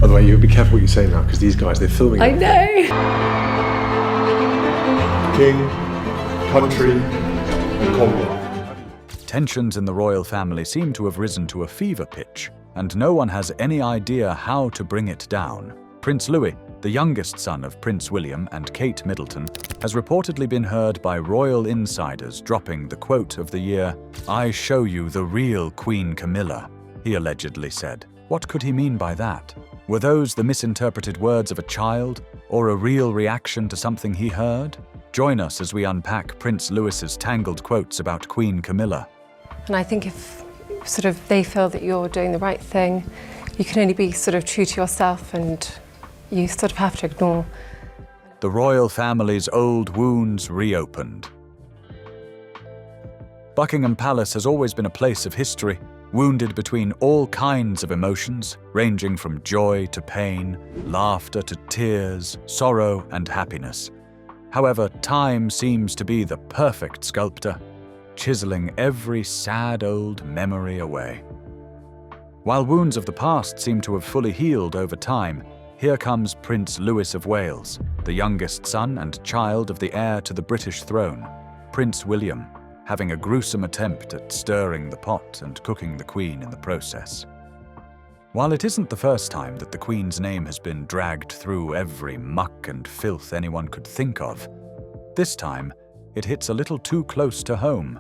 By the way, you be careful what you say now, because these guys, they're filming I it. know. King, country, and Commonwealth. Tensions in the royal family seem to have risen to a fever pitch, and no one has any idea how to bring it down. Prince Louis, the youngest son of Prince William and Kate Middleton, has reportedly been heard by royal insiders dropping the quote of the year, "I show you the real Queen Camilla," he allegedly said. What could he mean by that? Were those the misinterpreted words of a child, or a real reaction to something he heard? Join us as we unpack Prince Louis's tangled quotes about Queen Camilla. And I think if they feel that you're doing the right thing, you can only be true to yourself, and you have to ignore. The royal family's old wounds reopened. Buckingham Palace has always been a place of history, wounded between all kinds of emotions, ranging from joy to pain, laughter to tears, sorrow and happiness. However, time seems to be the perfect sculptor, chiseling every sad old memory away. While wounds of the past seem to have fully healed over time, here comes Prince Louis of Wales, the youngest son and child of the heir to the British throne, Prince William, having a gruesome attempt at stirring the pot and cooking the Queen in the process. While it isn't the first time that the Queen's name has been dragged through every muck and filth anyone could think of, this time it hits a little too close to home,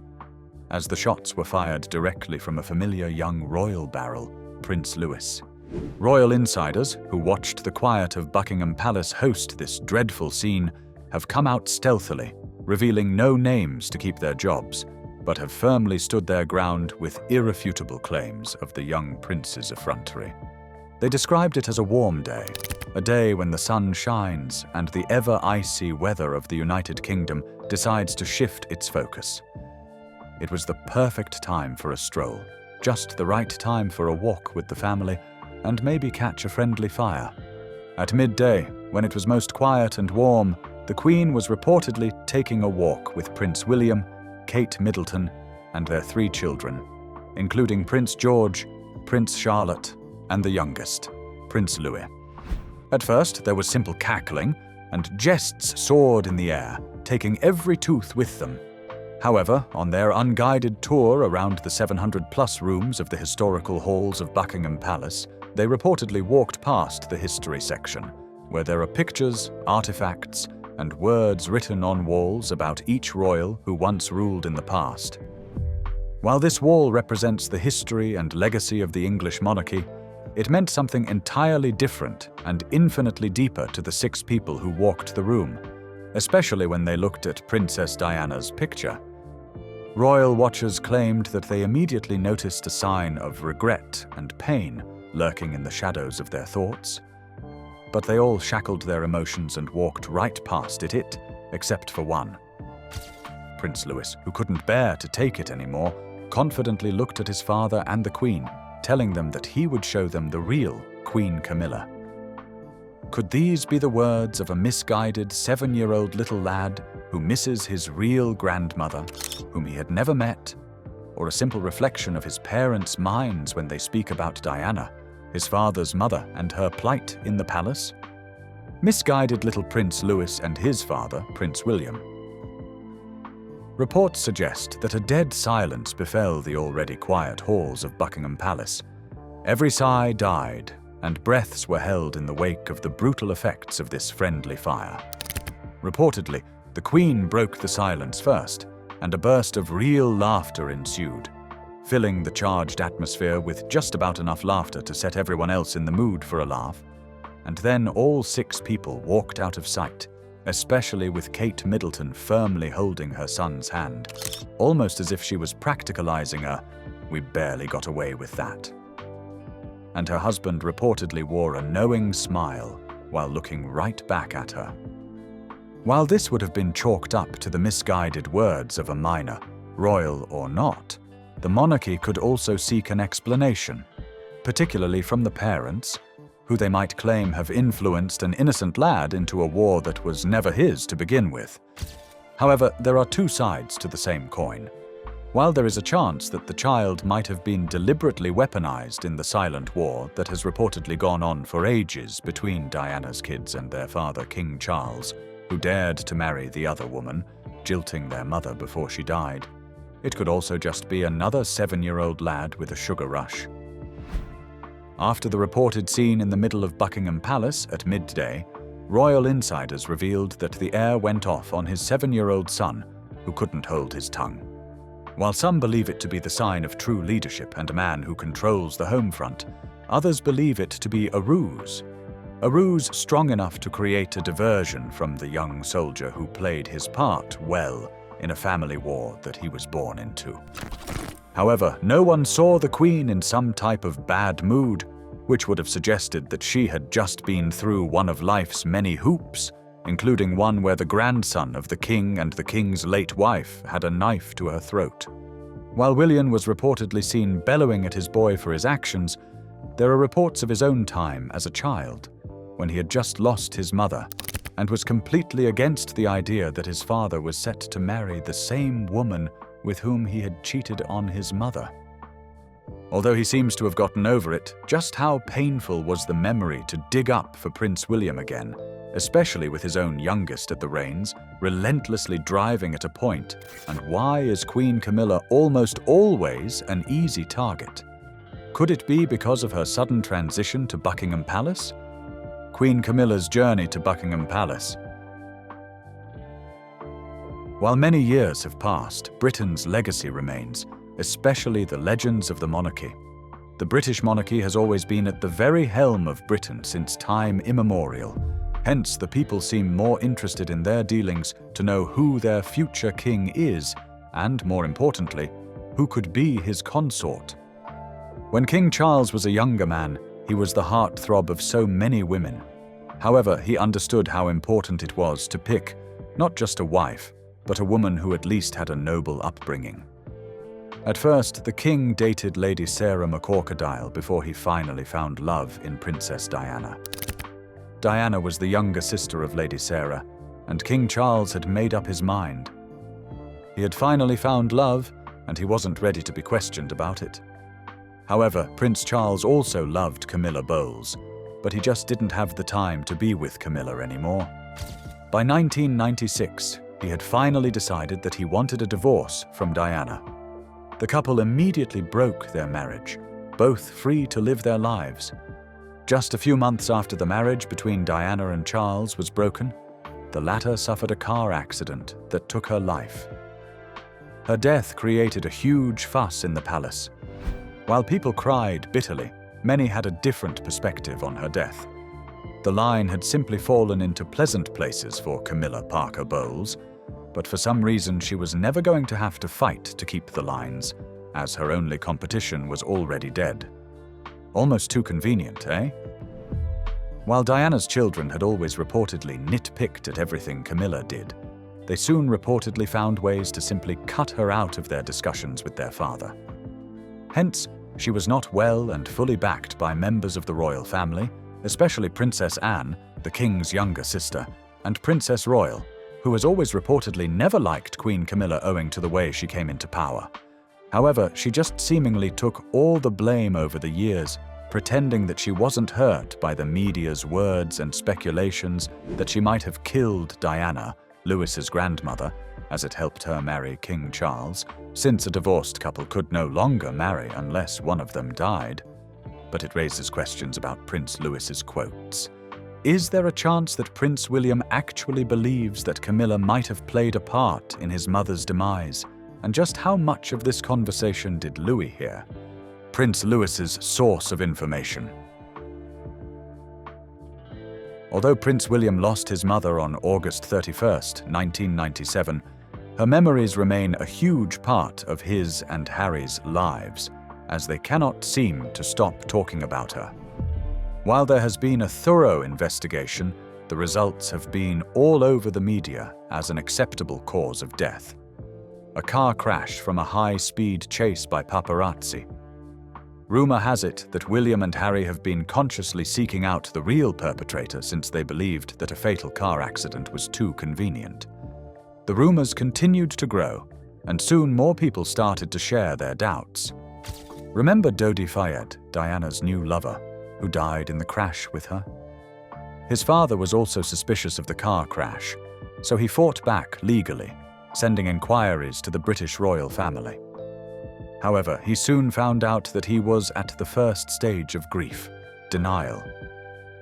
as the shots were fired directly from a familiar young royal barrel, Prince Louis. Royal insiders, who watched the quiet of Buckingham Palace host this dreadful scene, have come out stealthily, revealing no names to keep their jobs, but have firmly stood their ground with irrefutable claims of the young prince's effrontery. They described it as a warm day, a day when the sun shines and the ever-icy weather of the United Kingdom decides to shift its focus. It was the perfect time for a stroll, just the right time for a walk with the family, and maybe catch a friendly fire. At midday, when it was most quiet and warm, the Queen was reportedly taking a walk with Prince William, Kate Middleton, and their 3 children, including Prince George, Prince Charlotte, and the youngest, Prince Louis. At first, there was simple cackling, and jests soared in the air, taking every tooth with them. However, on their unguided tour around the 700-plus rooms of the historical halls of Buckingham Palace, they reportedly walked past the history section, where there are pictures, artifacts, and words written on walls about each royal who once ruled in the past. While this wall represents the history and legacy of the English monarchy, it meant something entirely different and infinitely deeper to the 6 people who walked the room, especially when they looked at Princess Diana's picture. Royal watchers claimed that they immediately noticed a sign of regret and pain lurking in the shadows of their thoughts. But they all shackled their emotions and walked right past it, except for one. Prince Louis, who couldn't bear to take it anymore, confidently looked at his father and the Queen, telling them that he would show them the real Queen Camilla. Could these be the words of a misguided 7-year-old little lad who misses his real grandmother, whom he had never met, or a simple reflection of his parents' minds when they speak about Diana, his father's mother, and her plight in the palace? Misguided little Prince Louis and his father, Prince William. Reports suggest that a dead silence befell the already quiet halls of Buckingham Palace. Every sigh died, and breaths were held in the wake of the brutal effects of this friendly fire. Reportedly, the Queen broke the silence first, and a burst of real laughter ensued, filling the charged atmosphere with just about enough laughter to set everyone else in the mood for a laugh. And then all 6 people walked out of sight, especially with Kate Middleton firmly holding her son's hand, almost as if she was practicalizing a "we barely got away with that." And her husband reportedly wore a knowing smile while looking right back at her. While this would have been chalked up to the misguided words of a minor, royal or not, the monarchy could also seek an explanation, particularly from the parents, who they might claim have influenced an innocent lad into a war that was never his to begin with. However, there are 2 sides to the same coin. While there is a chance that the child might have been deliberately weaponized in the silent war that has reportedly gone on for ages between Diana's kids and their father, King Charles, who dared to marry the other woman, jilting their mother before she died, it could also just be another 7-year-old lad with a sugar rush. After the reported scene in the middle of Buckingham Palace at midday, royal insiders revealed that the heir went off on his 7-year-old son, who couldn't hold his tongue. While some believe it to be the sign of true leadership and a man who controls the home front, others believe it to be a ruse strong enough to create a diversion from the young soldier who played his part well in a family war that he was born into. However, no one saw the Queen in some type of bad mood, which would have suggested that she had just been through one of life's many hoops, including one where the grandson of the king and the king's late wife had a knife to her throat. While William was reportedly seen bellowing at his boy for his actions, there are reports of his own time as a child, when he had just lost his mother and was completely against the idea that his father was set to marry the same woman with whom he had cheated on his mother. Although he seems to have gotten over it, just how painful was the memory to dig up for Prince William again, especially with his own youngest at the reins, relentlessly driving at a point, and why is Queen Camilla almost always an easy target? Could it be because of her sudden transition to Buckingham Palace? Queen Camilla's journey to Buckingham Palace. While many years have passed, Britain's legacy remains, especially the legends of the monarchy. The British monarchy has always been at the very helm of Britain since time immemorial. Hence, the people seem more interested in their dealings to know who their future king is, and more importantly, who could be his consort. When King Charles was a younger man, he was the heartthrob of so many women. However, he understood how important it was to pick not just a wife, but a woman who at least had a noble upbringing. At first, the king dated Lady Sarah McCorquodile before he finally found love in Princess Diana. Diana was the younger sister of Lady Sarah, and King Charles had made up his mind. He had finally found love, and he wasn't ready to be questioned about it. However, Prince Charles also loved Camilla Bowles, but he just didn't have the time to be with Camilla anymore. By 1996, he had finally decided that he wanted a divorce from Diana. The couple immediately broke their marriage, both free to live their lives. Just a few months after the marriage between Diana and Charles was broken, the latter suffered a car accident that took her life. Her death created a huge fuss in the palace. While people cried bitterly, many had a different perspective on her death. The line had simply fallen into pleasant places for Camilla Parker Bowles, but for some reason she was never going to have to fight to keep the lines, as her only competition was already dead. Almost too convenient, eh? While Diana's children had always reportedly nitpicked at everything Camilla did, they soon reportedly found ways to simply cut her out of their discussions with their father. Hence, she was not well and fully backed by members of the royal family, especially Princess Anne, the king's younger sister, and Princess Royal, who has always reportedly never liked Queen Camilla owing to the way she came into power. However, she just seemingly took all the blame over the years, pretending that she wasn't hurt by the media's words and speculations that she might have killed Diana, Louis's grandmother, as it helped her marry King Charles, since a divorced couple could no longer marry unless one of them died. But it raises questions about Prince Louis's quotes. Is there a chance that Prince William actually believes that Camilla might have played a part in his mother's demise? And just how much of this conversation did Louis hear? Prince Louis's source of information. Although Prince William lost his mother on August 31st, 1997, her memories remain a huge part of his and Harry's lives, as they cannot seem to stop talking about her. While there has been a thorough investigation, the results have been all over the media as an acceptable cause of death. A car crash from a high-speed chase by paparazzi. Rumor has it that William and Harry have been consciously seeking out the real perpetrator since they believed that a fatal car accident was too convenient. The rumors continued to grow, and soon more people started to share their doubts. Remember Dodi Fayed, Diana's new lover, who died in the crash with her? His father was also suspicious of the car crash, so he fought back legally, sending inquiries to the British royal family. However, he soon found out that he was at the first stage of grief, denial.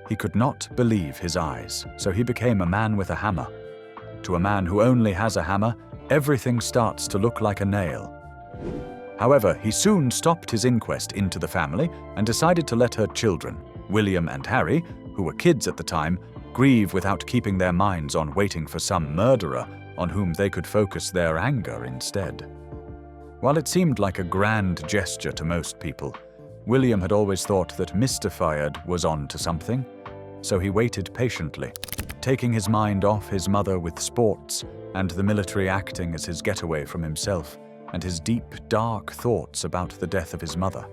He could not believe his eyes, so he became a man with a hammer. To a man who only has a hammer, everything starts to look like a nail. However, he soon stopped his inquest into the family and decided to let her children, William and Harry, who were kids at the time, grieve without keeping their minds on waiting for some murderer on whom they could focus their anger instead. While it seemed like a grand gesture to most people, William had always thought that Mr. Fayed was on to something, so he waited patiently, taking his mind off his mother with sports and the military acting as his getaway from himself and his deep, dark thoughts about the death of his mother.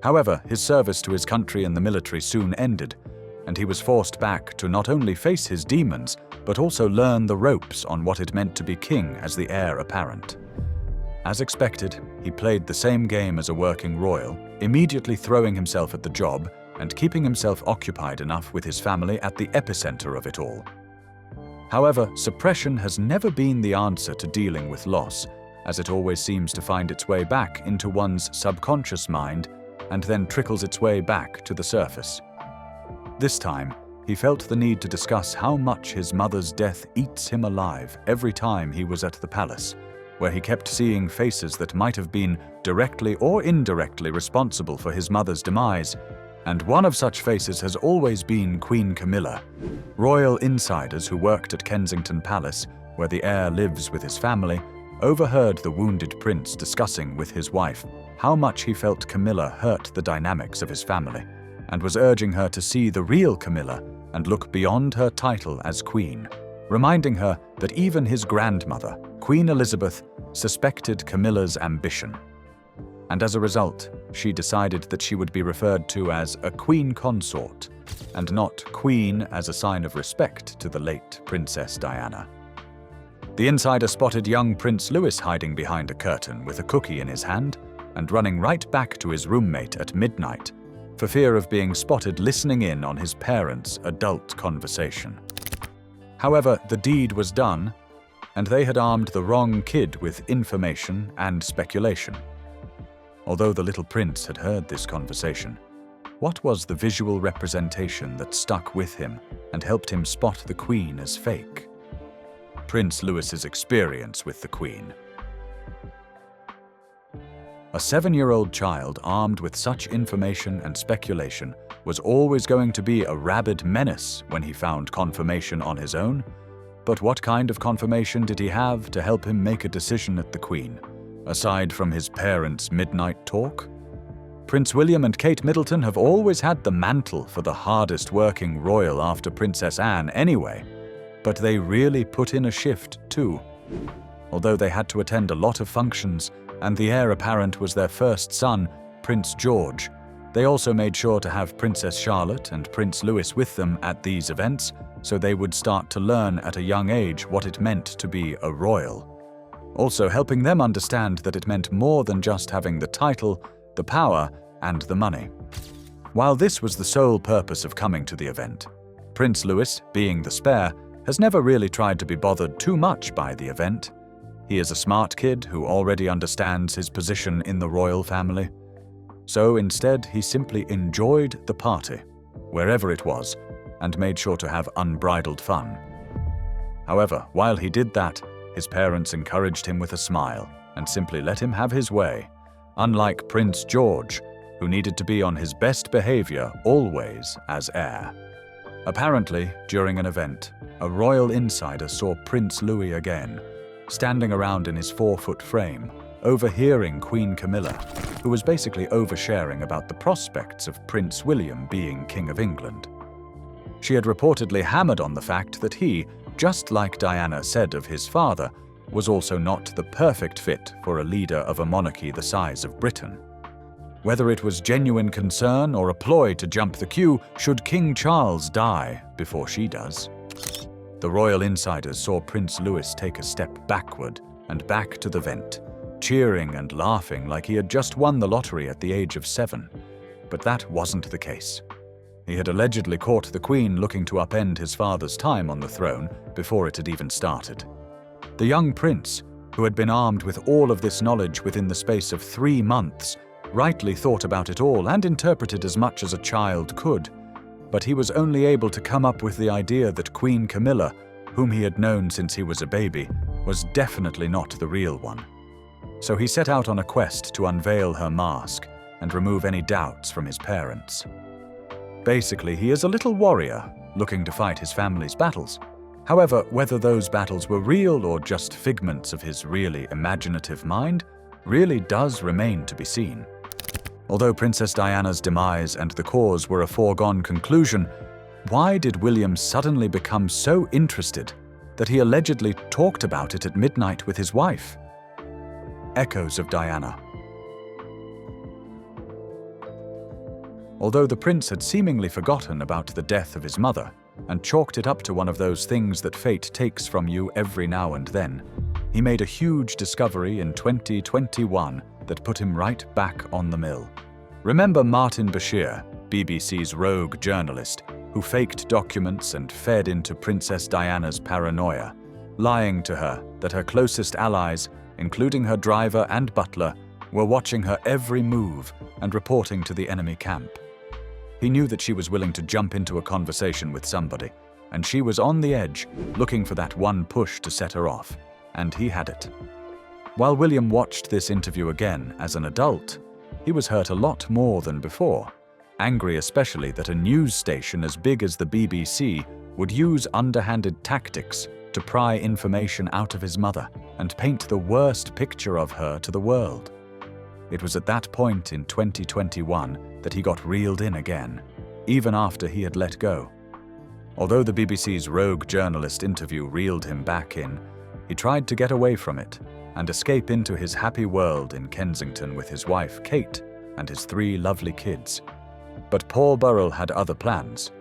However, his service to his country in the military soon ended, and he was forced back to not only face his demons, but also learn the ropes on what it meant to be king as the heir apparent. As expected, he played the same game as a working royal, immediately throwing himself at the job and keeping himself occupied enough with his family at the epicenter of it all. However, suppression has never been the answer to dealing with loss, as it always seems to find its way back into one's subconscious mind and then trickles its way back to the surface. This time, he felt the need to discuss how much his mother's death eats him alive every time he was at the palace, where he kept seeing faces that might have been directly or indirectly responsible for his mother's demise, and one of such faces has always been Queen Camilla. Royal insiders who worked at Kensington Palace, where the heir lives with his family, overheard the wounded prince discussing with his wife how much he felt Camilla hurt the dynamics of his family, and was urging her to see the real Camilla and look beyond her title as queen, reminding her that even his grandmother, Queen Elizabeth, suspected Camilla's ambition. And as a result, she decided that she would be referred to as a queen consort, and not queen as a sign of respect to the late Princess Diana. The insider spotted young Prince Louis hiding behind a curtain with a cookie in his hand and running right back to his roommate at midnight, for fear of being spotted listening in on his parents' adult conversation. However, the deed was done, and they had armed the wrong kid with information and speculation. Although the little prince had heard this conversation, what was the visual representation that stuck with him and helped him spot the queen as fake? Prince Louis's experience with the queen. A 7-year-old child armed with such information and speculation was always going to be a rabid menace when he found confirmation on his own. But what kind of confirmation did he have to help him make a decision at the Queen, aside from his parents' midnight talk? Prince William and Kate Middleton have always had the mantle for the hardest working royal after Princess Anne anyway, but they really put in a shift too. Although they had to attend a lot of functions, and the heir apparent was their first son, Prince George, they also made sure to have Princess Charlotte and Prince Louis with them at these events, so they would start to learn at a young age what it meant to be a royal. Also helping them understand that it meant more than just having the title, the power, and the money. While this was the sole purpose of coming to the event, Prince Louis, being the spare, has never really tried to be bothered too much by the event. He is a smart kid who already understands his position in the royal family. So instead, he simply enjoyed the party, wherever it was, and made sure to have unbridled fun. However, while he did that, his parents encouraged him with a smile and simply let him have his way, unlike Prince George, who needed to be on his best behavior always as heir. Apparently, during an event, a royal insider saw Prince Louis again, standing around in his 4-foot frame, overhearing Queen Camilla, who was basically oversharing about the prospects of Prince William being King of England. She had reportedly hammered on the fact that he, just like Diana said of his father, was also not the perfect fit for a leader of a monarchy the size of Britain. Whether it was genuine concern or a ploy to jump the queue should King Charles die before she does. The royal insiders saw Prince Louis take a step backward and back to the vent, cheering and laughing like he had just won the lottery at the age of 7. But that wasn't the case. He had allegedly caught the Queen looking to upend his father's time on the throne before it had even started. The young prince, who had been armed with all of this knowledge within the space of 3 months, rightly thought about it all and interpreted as much as a child could. But he was only able to come up with the idea that Queen Camilla, whom he had known since he was a baby, was definitely not the real one. So he set out on a quest to unveil her mask and remove any doubts from his parents. Basically, he is a little warrior looking to fight his family's battles. However, whether those battles were real or just figments of his really imaginative mind really does remain to be seen. Although Princess Diana's demise and the cause were a foregone conclusion, why did William suddenly become so interested that he allegedly talked about it at midnight with his wife? Echoes of Diana. Although the prince had seemingly forgotten about the death of his mother and chalked it up to one of those things that fate takes from you every now and then, he made a huge discovery in 2021 that put him right back on the mill. Remember Martin Bashir, BBC's rogue journalist, who faked documents and fed into Princess Diana's paranoia, lying to her that her closest allies, including her driver and butler, were watching her every move and reporting to the enemy camp. He knew that she was willing to jump into a conversation with somebody, and she was on the edge, looking for that one push to set her off, and he had it. While William watched this interview again as an adult, he was hurt a lot more than before, angry especially that a news station as big as the BBC would use underhanded tactics to pry information out of his mother and paint the worst picture of her to the world. It was at that point in 2021 that he got reeled in again, even after he had let go. Although the BBC's rogue journalist interview reeled him back in, he tried to get away from it and escape into his happy world in Kensington with his wife, Kate, and his 3 lovely kids. But Paul Burrell had other plans.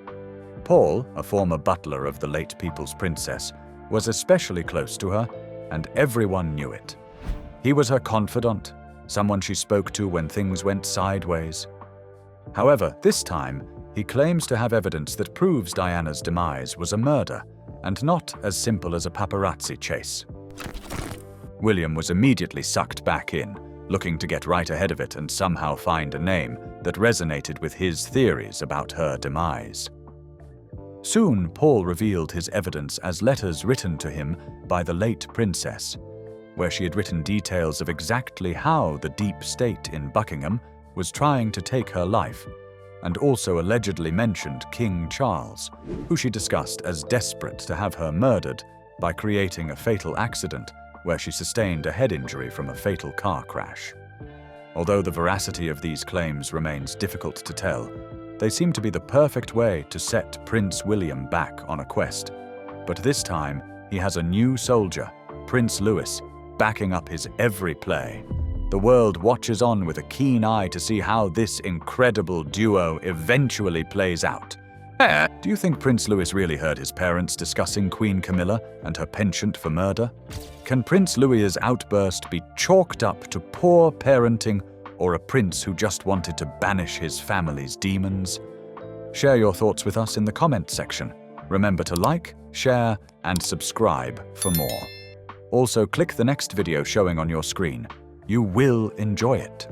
Paul, a former butler of the late People's Princess, was especially close to her, and everyone knew it. He was her confidant, someone she spoke to when things went sideways. However, this time, he claims to have evidence that proves Diana's demise was a murder, and not as simple as a paparazzi chase. William was immediately sucked back in, looking to get right ahead of it and somehow find a name that resonated with his theories about her demise. Soon, Paul revealed his evidence as letters written to him by the late princess, where she had written details of exactly how the deep state in Buckingham was trying to take her life, and also allegedly mentioned King Charles, who she discussed as desperate to have her murdered by creating a fatal accident where she sustained a head injury from a fatal car crash. Although the veracity of these claims remains difficult to tell, they seem to be the perfect way to set Prince William back on a quest. But this time, he has a new soldier, Prince Louis, backing up his every play. The world watches on with a keen eye to see how this incredible duo eventually plays out. Do you think Prince Louis really heard his parents discussing Queen Camilla and her penchant for murder? Can Prince Louis's outburst be chalked up to poor parenting or a prince who just wanted to banish his family's demons? Share your thoughts with us in the comments section. Remember to like, share, and subscribe for more. Also, click the next video showing on your screen. You will enjoy it.